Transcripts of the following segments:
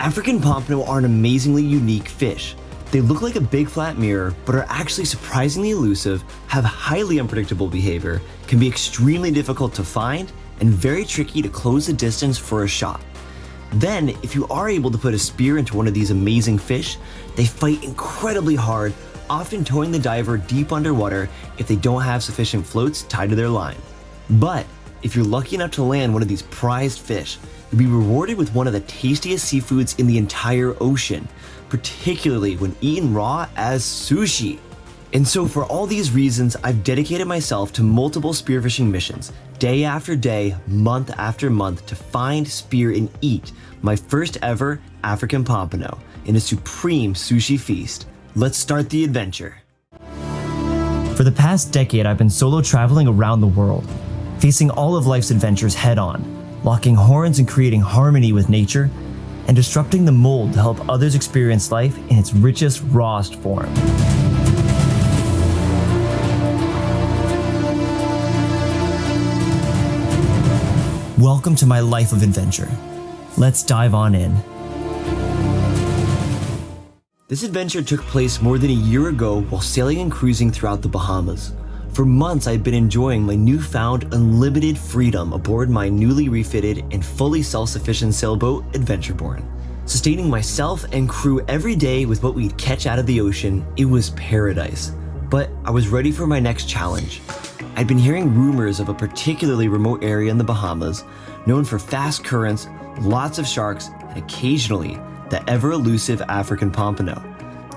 African Pompano are an amazingly unique fish. They look like a big flat mirror, but are actually surprisingly elusive, have highly unpredictable behavior, can be extremely difficult to find, and very tricky to close the distance for a shot. Then, if you are able to put a spear into one of these amazing fish, they fight incredibly hard, often towing the diver deep underwater if they don't have sufficient floats tied to their line. But if you're lucky enough to land one of these prized fish, you'll be rewarded with one of the tastiest seafoods in the entire ocean, particularly when eaten raw as sushi. And so for all these reasons, I've dedicated myself to multiple spearfishing missions, day after day, month after month, to find, spear, and eat my first ever African Pompano in a supreme sushi feast. Let's start the adventure. For the past decade, I've been solo traveling around the world, facing all of life's adventures head on, locking horns and creating harmony with nature, and disrupting the mold to help others experience life in its richest, rawest form. Welcome to my life of adventure. Let's dive on in. This adventure took place more than a year ago while sailing and cruising throughout the Bahamas. For months, I'd been enjoying my newfound unlimited freedom aboard my newly refitted and fully self-sufficient sailboat, Adventureborn. Sustaining myself and crew every day with what we'd catch out of the ocean, it was paradise. But I was ready for my next challenge. I'd been hearing rumors of a particularly remote area in the Bahamas, known for fast currents, lots of sharks, and occasionally the ever-elusive African Pompano.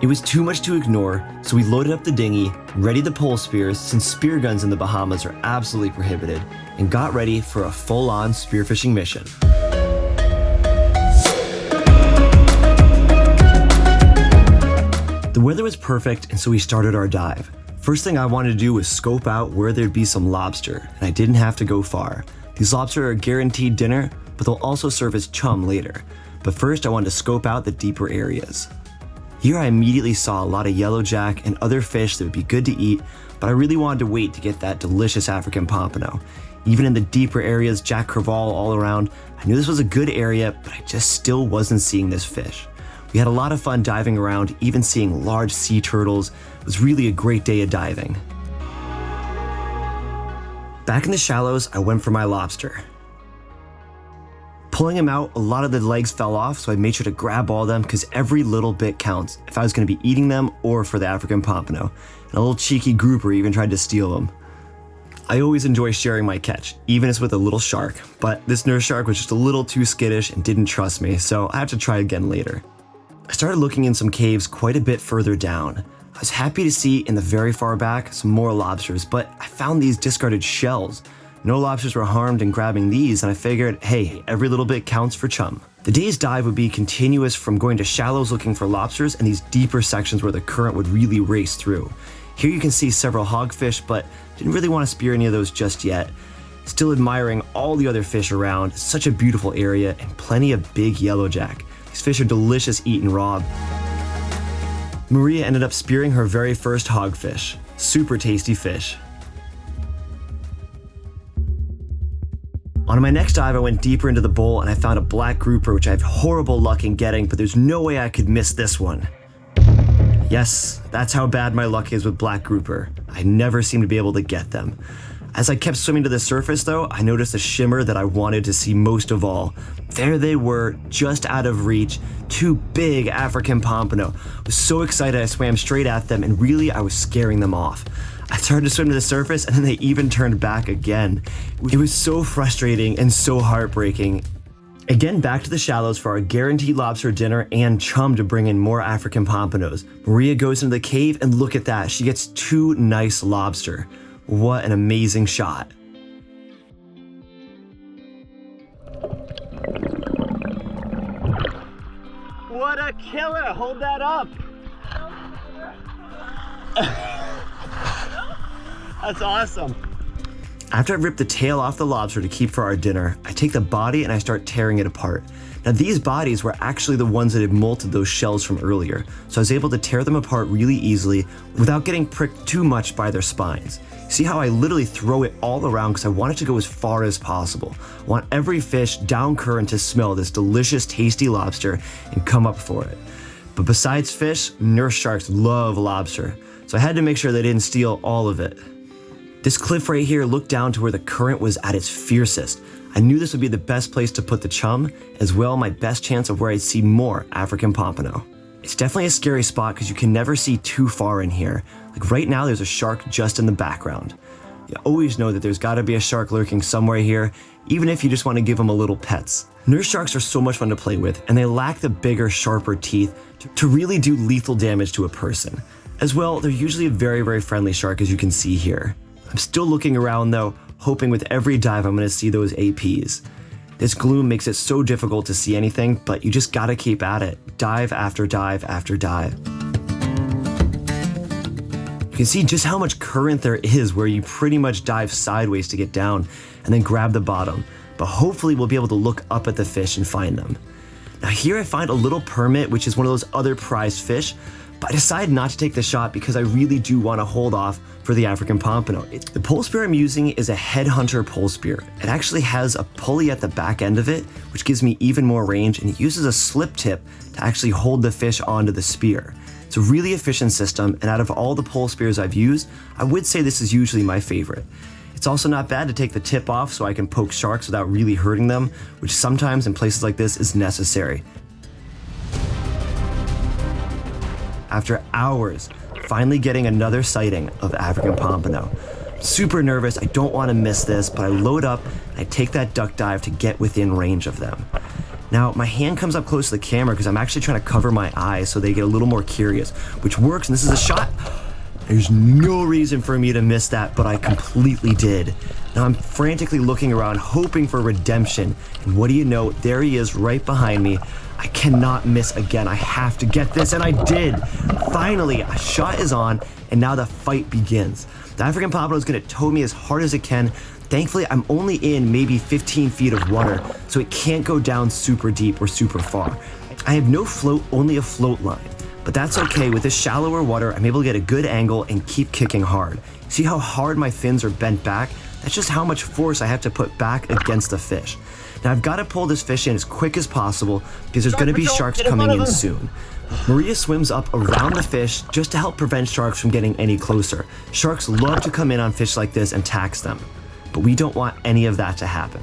It was too much to ignore, so we loaded up the dinghy, readied the Polespears since spear guns in the Bahamas are absolutely prohibited, and got ready for a full-on spearfishing mission. The weather was perfect, and so we started our dive. First thing I wanted to do was scope out where there'd be some lobster, and I didn't have to go far. These lobster are a guaranteed dinner, but they'll also serve as chum later. But first I wanted to scope out the deeper areas. Here I immediately saw a lot of yellowjack and other fish that would be good to eat, but I really wanted to wait to get that delicious African Pompano. Even in the deeper areas, jack crevalle all around, I knew this was a good area, but I just still wasn't seeing this fish. We had a lot of fun diving around, even seeing large sea turtles. It was really a great day of diving. Back in the shallows, I went for my lobster. Pulling him out, a lot of the legs fell off, so I made sure to grab all of them because every little bit counts if I was going to be eating them or for the African Pompano. And a little cheeky grouper even tried to steal them. I always enjoy sharing my catch, even if it's with a little shark, but this nurse shark was just a little too skittish and didn't trust me, so I have to try again later. I started looking in some caves quite a bit further down. I was happy to see in the very far back some more lobsters, but I found these discarded shells. No lobsters were harmed in grabbing these, and I figured, hey, every little bit counts for chum. The day's dive would be continuous from going to shallows looking for lobsters and these deeper sections where the current would really race through. Here you can see several hogfish, but didn't really want to spear any of those just yet. Still admiring all the other fish around, such a beautiful area, and plenty of big yellowjack. These fish are delicious eaten raw. Maria ended up spearing her very first hogfish. Super tasty fish. On my next dive, I went deeper into the bowl and I found a black grouper, which I have horrible luck in getting, but there's no way I could miss this one. Yes, that's how bad my luck is with black grouper. I never seem to be able to get them. As I kept swimming to the surface though, I noticed a shimmer that I wanted to see most of all. There they were, just out of reach, two big African Pompano. I was so excited I swam straight at them and really I was scaring them off. I started to swim to the surface and then they even turned back again. It was so frustrating and so heartbreaking. Again, back to the shallows for our guaranteed lobster dinner and chum to bring in more African Pompanos. Maria goes into the cave and look at that, she gets two nice lobster. What an amazing shot. What a killer, hold that up. That's awesome. After I've ripped the tail off the lobster to keep for our dinner, I take the body and I start tearing it apart. Now these bodies were actually the ones that had molted those shells from earlier, so I was able to tear them apart really easily without getting pricked too much by their spines. See how I literally throw it all around because I want it to go as far as possible. I want every fish down current to smell this delicious, tasty lobster and come up for it. But besides fish, nurse sharks love lobster, so I had to make sure they didn't steal all of it. This cliff right here looked down to where the current was at its fiercest. I knew this would be the best place to put the chum, as well my best chance of where I'd see more African Pompano. It's definitely a scary spot because you can never see too far in here. Like right now there's a shark just in the background. You always know that there's gotta be a shark lurking somewhere here, even if you just want to give them a little pets. Nurse sharks are so much fun to play with, and they lack the bigger, sharper teeth to really do lethal damage to a person. As well, they're usually a very, very friendly shark, as you can see here. I'm still looking around though, hoping with every dive I'm gonna see those APs. This gloom makes it so difficult to see anything, but you just gotta keep at it. Dive after dive after dive. You can see just how much current there is where you pretty much dive sideways to get down and then grab the bottom. But hopefully we'll be able to look up at the fish and find them. Now here I find a little permit, which is one of those other prized fish, but I decided not to take the shot because I really do want to hold off for the African Pompano. The Polespear I'm using is a headhunter Polespear. It actually has a pulley at the back end of it, which gives me even more range, and it uses a slip tip to actually hold the fish onto the spear. It's a really efficient system, and out of all the Polespears I've used, I would say this is usually my favorite. It's also not bad to take the tip off so I can poke sharks without really hurting them, which sometimes in places like this is necessary. After hours, finally getting another sighting of African Pompano. Super nervous, I don't want to miss this, but I load up and I take that duck dive to get within range of them. Now, my hand comes up close to the camera because I'm actually trying to cover my eyes so they get a little more curious, which works, and this is a shot. There's no reason for me to miss that, but I completely did. Now I'm frantically looking around, hoping for redemption, and what do you know, there he is right behind me. I cannot miss again, I have to get this, and I did! Finally, a shot is on, and now the fight begins. The African Pompano is gonna tow me as hard as it can. Thankfully, I'm only in maybe 15 feet of water, so it can't go down super deep or super far. I have no float, only a float line. But that's okay, with this shallower water, I'm able to get a good angle and keep kicking hard. See how hard my fins are bent back? That's just how much force I have to put back against the fish. Now I've got to pull this fish in as quick as possible because there's going to be sharks coming in soon. Maria swims up around the fish just to help prevent sharks from getting any closer. Sharks love to come in on fish like this and tax them, but we don't want any of that to happen.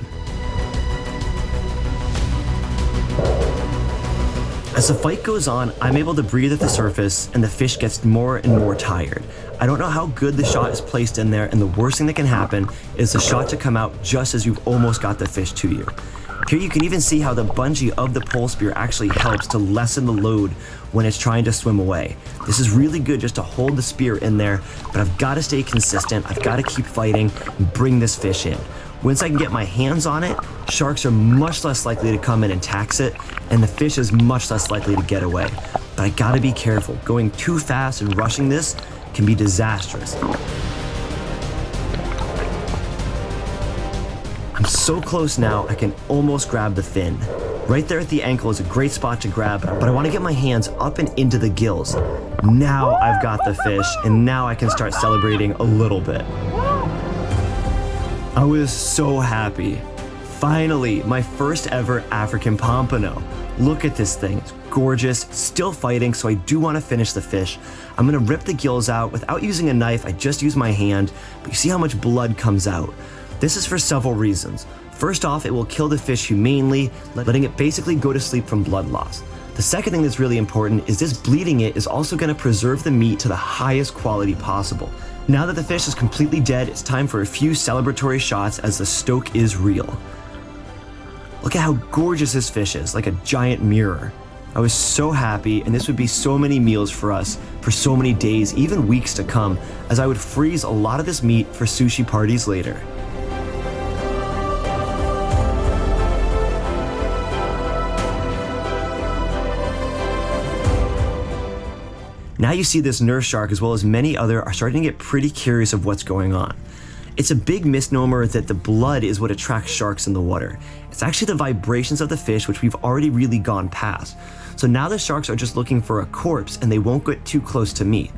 As the fight goes on, I'm able to breathe at the surface and the fish gets more and more tired. I don't know how good the shot is placed in there, and the worst thing that can happen is the shot to come out just as you've almost got the fish to you. Here you can even see how the bungee of the Polespear actually helps to lessen the load when it's trying to swim away. This is really good just to hold the spear in there, but I've got to stay consistent, I've got to keep fighting and bring this fish in. Once I can get my hands on it, sharks are much less likely to come in and tax it, and the fish is much less likely to get away. But I gotta be careful. Going too fast and rushing this can be disastrous. I'm so close now, I can almost grab the fin. Right there at the ankle is a great spot to grab, but I want to get my hands up and into the gills. Now I've got the fish, and now I can start celebrating a little bit. I was so happy. Finally, my first ever African Pompano. Look at this thing, it's gorgeous, still fighting, so I do want to finish the fish. I'm gonna rip the gills out without using a knife, I just use my hand, but you see how much blood comes out. This is for several reasons. First off, it will kill the fish humanely, letting it basically go to sleep from blood loss. The second thing that's really important is this bleeding it is also gonna preserve the meat to the highest quality possible. Now that the fish is completely dead, it's time for a few celebratory shots as the stoke is real. Look at how gorgeous this fish is, like a giant mirror. I was so happy, and this would be so many meals for us for so many days, even weeks to come, as I would freeze a lot of this meat for sushi parties later. Now you see this nurse shark as well as many other are starting to get pretty curious of what's going on. It's a big misnomer that the blood is what attracts sharks in the water. It's actually the vibrations of the fish, which we've already really gone past. So now the sharks are just looking for a corpse and they won't get too close to me.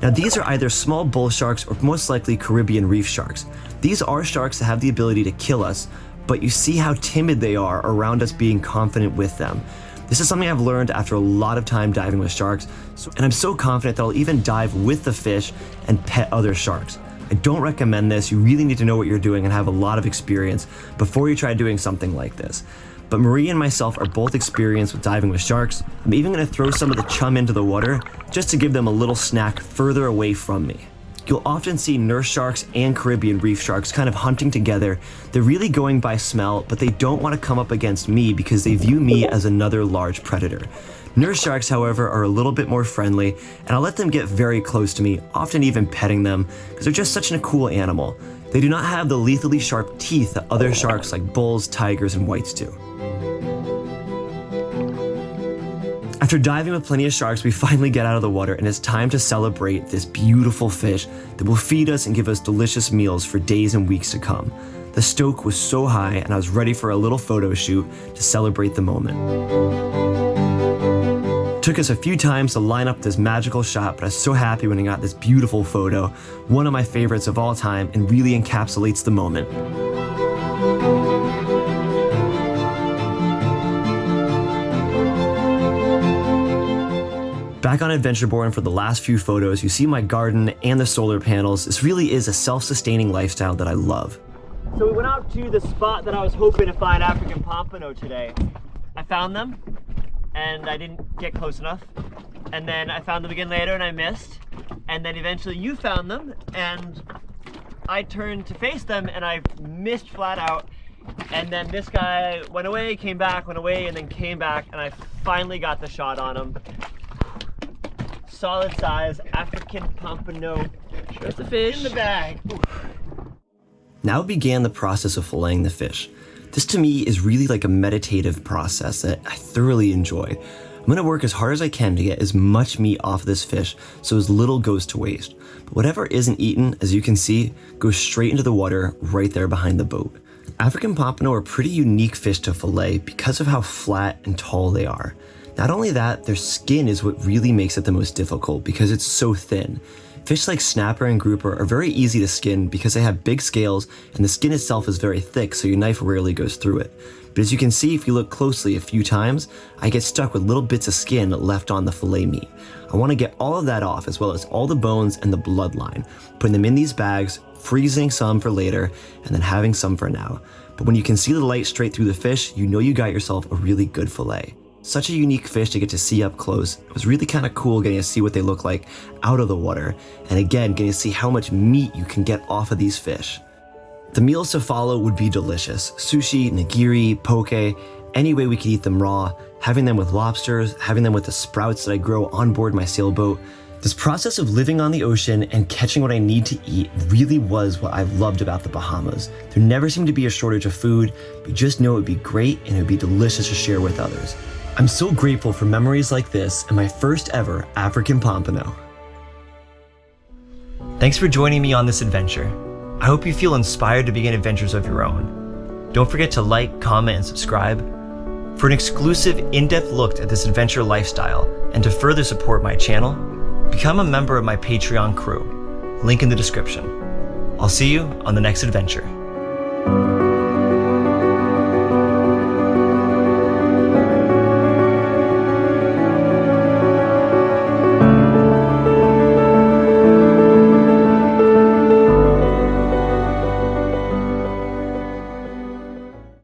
Now these are either small bull sharks or most likely Caribbean reef sharks. These are sharks that have the ability to kill us, but you see how timid they are around us being confident with them. This is something I've learned after a lot of time diving with sharks, and I'm so confident that I'll even dive with the fish and pet other sharks. I don't recommend this. You really need to know what you're doing and have a lot of experience before you try doing something like this. But Marie and myself are both experienced with diving with sharks. I'm even going to throw some of the chum into the water just to give them a little snack further away from me. You'll often see nurse sharks and Caribbean reef sharks kind of hunting together. They're really going by smell, but they don't want to come up against me because they view me as another large predator. Nurse sharks, however, are a little bit more friendly, and I'll let them get very close to me, often even petting them, because they're just such a cool animal. They do not have the lethally sharp teeth that other sharks like bulls, tigers, and whites do. After diving with plenty of sharks, we finally get out of the water and it's time to celebrate this beautiful fish that will feed us and give us delicious meals for days and weeks to come. The stoke was so high and I was ready for a little photo shoot to celebrate the moment. Took us a few times to line up this magical shot, but I was so happy when I got this beautiful photo, one of my favorites of all time and really encapsulates the moment. Back on Adventure Board for the last few photos, you see my garden and the solar panels. This really is a self-sustaining lifestyle that I love. So we went out to the spot that I was hoping to find African Pompano today. I found them and I didn't get close enough. And then I found them again later and I missed. And then eventually you found them and I turned to face them and I missed flat out. And then this guy went away, came back, went away, and then came back, and I finally got the shot on him. Solid size African Pompano. There's the fish in the bag. Ooh. Now began the process of filleting the fish. This to me is really like a meditative process that I thoroughly enjoy. I'm gonna work as hard as I can to get as much meat off of this fish so as little goes to waste. But whatever isn't eaten, as you can see, goes straight into the water right there behind the boat. African Pompano are pretty unique fish to fillet because of how flat and tall they are. Not only that, their skin is what really makes it the most difficult because it's so thin. Fish like snapper and grouper are very easy to skin because they have big scales and the skin itself is very thick, so your knife rarely goes through it. But as you can see, if you look closely a few times, I get stuck with little bits of skin left on the fillet meat. I want to get all of that off, as well as all the bones and the bloodline, putting them in these bags, freezing some for later, and then having some for now. But when you can see the light straight through the fish, you know you got yourself a really good fillet. Such a unique fish to get to see up close. It was really kind of cool getting to see what they look like out of the water, and again, getting to see how much meat you can get off of these fish. The meals to follow would be delicious. Sushi, nigiri, poke, any way we could eat them raw, having them with lobsters, having them with the sprouts that I grow on board my sailboat. This process of living on the ocean and catching what I need to eat really was what I loved about the Bahamas. There never seemed to be a shortage of food, but you just know it would be great and it would be delicious to share with others. I'm so grateful for memories like this and my first ever African Pompano. Thanks for joining me on this adventure. I hope you feel inspired to begin adventures of your own. Don't forget to like, comment, and subscribe. For an exclusive, in-depth look at this adventure lifestyle and to further support my channel, become a member of my Patreon crew. Link in the description. I'll see you on the next adventure.